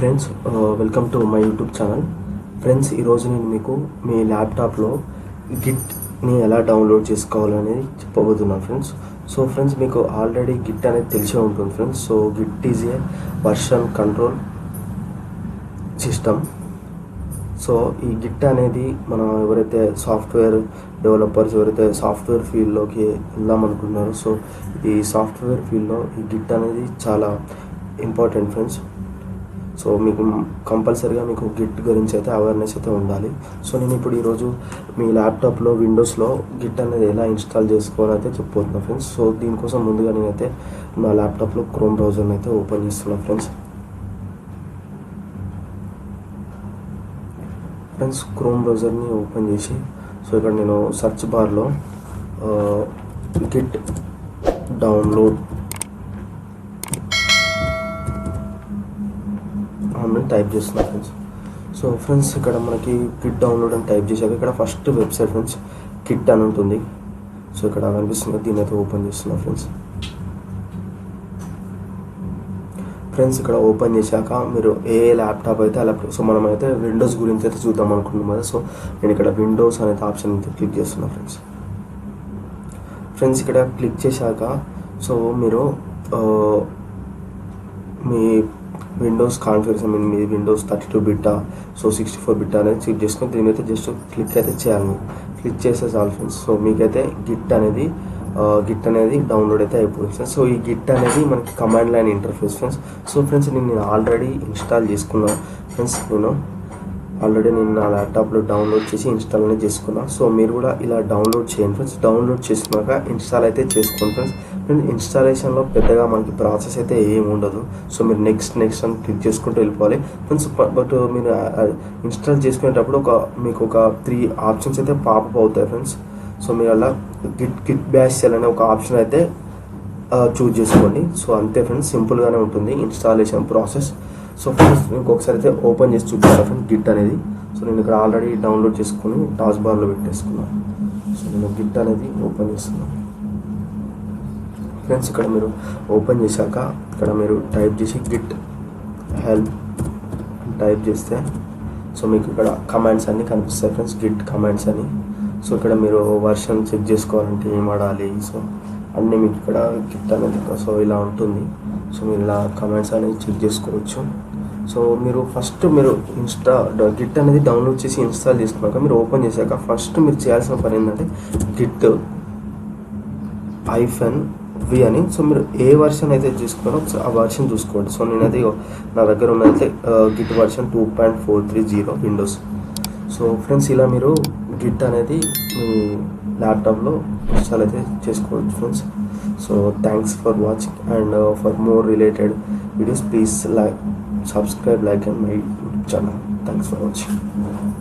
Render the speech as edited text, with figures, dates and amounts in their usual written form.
Friends, welcome to my YouTube channel. Friends, ఈరోజు నేను మీకు మీ ల్యాప్టాప్లో గిట్ని ఎలా డౌన్లోడ్ చేసుకోవాలనేది చెప్పబోతున్నాను ఫ్రెండ్స్. సో ఫ్రెండ్స్, మీకు ఆల్రెడీ గిట్ అనేది తెలిసే ఉంటుంది friends. So Git is a version control system. So ఈ గిట్ అనేది మనం ఎవరైతే సాఫ్ట్వేర్ డెవలపర్స్ ఎవరైతే సాఫ్ట్వేర్ ఫీల్డ్లోకి వెళ్దామనుకుంటున్నారో, సో ఈ సాఫ్ట్వేర్ ఫీల్డ్లో ఈ గిట్ అనేది చాలా ఇంపార్టెంట్ ఫ్రెండ్స్. సో మీకు కంపల్సరీగా మీకు గిట్ గురించి అయితే అవేర్నెస్ అయితే ఉండాలి. సో నేను ఇప్పుడు ఈరోజు మీ ల్యాప్టాప్లో విండోస్లో గిట్ అనేది ఎలా ఇన్స్టాల్ చేసుకోవాలని అయితే చెప్పబోతున్నాను ఫ్రెండ్స్. సో దీనికోసం ముందుగా నేనైతే నా ల్యాప్టాప్లో క్రోమ్ బ్రౌజర్ని అయితే ఓపెన్ చేస్తున్నాను ఫ్రెండ్స్. క్రోమ్ బ్రౌజర్ని ఓపెన్ చేసి సో ఇక్కడ నేను సెర్చ్ బార్లో గిట్ డౌన్లోడ్ అని టైప్ చేస్తున్నా ఫ్రెండ్స్. సో ఫ్రెండ్స్, ఇక్కడ మనకి గిట్ డౌన్లోడ్ అని టైప్ చేశాక ఇక్కడ ఫస్ట్ వెబ్సైట్ ఫ్రెండ్స్ గిట్ అని ఉంటుంది. సో ఇక్కడ కనిపిస్తుంది, దీని అయితే ఓపెన్ చేస్తున్నా ఫ్రెండ్స్. ఇక్కడ ఓపెన్ చేశాక మీరు ఏ ల్యాప్టాప్ అయితే ఆ ల్యాప్టాప్, సో మనం అయితే విండోస్ గురించి అయితే చూద్దాం అనుకుంటున్నాం కదా. సో నేను ఇక్కడ విండోస్ అనేది ఆప్షన్ అయితే క్లిక్ చేస్తున్నా ఫ్రెండ్స్. ఇక్కడ క్లిక్ చేశాక సో మీరు మీ విండోస్ కాన్ఫిగరేషన్, మీ విండోస్ 32 బిట్టా సో 64 బిట్టా అనేది చెక్ చేసుకొని దీని అయితే జస్ట్ క్లిక్ అయితే చేయాలి. క్లిక్ చేస్తే చాలు ఫ్రెండ్స్. సో మీకైతే గిట్ అనేది డౌన్లోడ్ అయితే అయిపోతుంది ఫ్రెండ్స్. సో ఈ గిట్ అనేది మనకి command line interface friends. So friends, నేను ఆల్రెడీ ఇన్స్టాల్ చేసుకున్నాను ఫ్రెండ్స్. నేను నా ల్యాప్టాప్లో డౌన్లోడ్ చేసి ఇన్స్టాల్ అనేది చేసుకున్నాను. సో మీరు కూడా ఇలా డౌన్లోడ్ చేయండి ఫ్రెండ్స్. డౌన్లోడ్ చేసుకున్నాక ఇన్స్టాల్ అయితే చేసుకోండి ఫ్రెండ్స్. ఇన్స్టాలేషన్లో పెద్దగా మనకి ప్రాసెస్ అయితే ఏమి ఉండదు. సో మీరు నెక్స్ట్ అని క్లిక్ చేసుకుంటూ వెళ్ళిపోవాలి ఫ్రెండ్స్. బట్ మీరు ఇన్స్టాల్ చేసుకునేటప్పుడు మీకు ఒక 3 ఆప్షన్స్ అయితే పాపప్ అవుతాయి ఫ్రెండ్స్. సో మీరు అలా గిట్ బ్యాష్ సెల్ అనే ఒక ఆప్షన్ అయితే చూజ్ చేసుకోండి. సో అంతే ఫ్రెండ్స్, సింపుల్గానే ఉంటుంది ఇన్స్టాలేషన్ ప్రాసెస్. సో ఫ్రెండ్స్, ఇంకొకసారి అయితే ఓపెన్ చేసి చూపిస్తాను ఫ్రెండ్స్ గిట్ అనేది. సో నేను ఇక్కడ ఆల్రెడీ డౌన్లోడ్ చేసుకుని టాస్ బార్లో పెట్టేసుకున్నాను. సో నేను గిట్ అనేది ఓపెన్ చేస్తున్నాను ఫ్రెండ్స్. ఇక్కడ మీరు ఓపెన్ చేశాక ఇక్కడ మీరు టైప్ చేసి గిట్ హెల్ప్ టైప్ చేస్తే సో మీకు ఇక్కడ కమాండ్స్ అన్నీ కనిపిస్తాయి ఫ్రెండ్స్, గిట్ కమాండ్స్ అని. సో ఇక్కడ మీరు వర్షన్ చెక్ చేసుకోవాలంటే ఏం వాడాలి, సో అన్నీ మీకు ఇక్కడ గిట్ అనేది సో ఇలా ఉంటుంది. సో మీరు ఇలా కమాండ్స్ అనేది చెక్ చేసుకోవచ్చు. సో మీరు ఫస్ట్ గిట్ అనేది డౌన్లోడ్ చేసి ఇన్స్టాల్ చేసుకున్నాక మీరు ఓపెన్ చేశాక ఫస్ట్ మీరు చేయాల్సిన పని ఏంటంటే గిట్ -v అని. సో మీరు ఏ వర్షన్ అయితే తీసుకున్నారో ఆ వర్షన్ చూసుకోండి. సో నేనైతే నా దగ్గర ఉన్నదైతే Git version 2.430 Windows. So friends, ఇలా మీరు గిట్ అనేది మీ ల్యాప్టాప్లో ఇన్స్టాల్ అయితే చేసుకోవచ్చు friends. So thanks for watching and for more related videos, please subscribe, like and my YouTube channel. Thanks for watching.